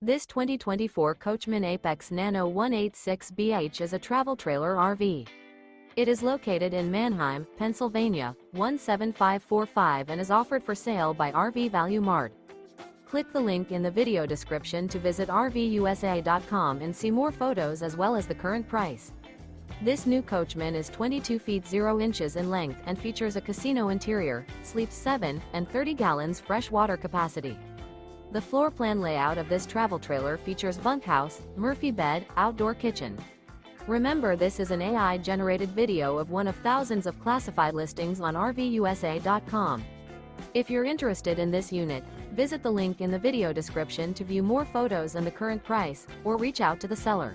This 2024 Coachmen Apex Nano 186BH is a travel trailer RV. It is located in Manheim, Pennsylvania, 17545 and is offered for sale by RV Value Mart. Click the link in the video description to visit RVUSA.com and see more photos as well as the current price. This new Coachmen is 22 feet 0 inches in length and features a casino interior, sleeps 7 and 30 gallons fresh water capacity. The floor plan layout of this travel trailer features bunkhouse, Murphy bed, outdoor kitchen. Remember, this is an AI-generated video of one of thousands of classified listings on RVUSA.com. If you're interested in this unit, visit the link in the video description to view more photos and the current price, or reach out to the seller.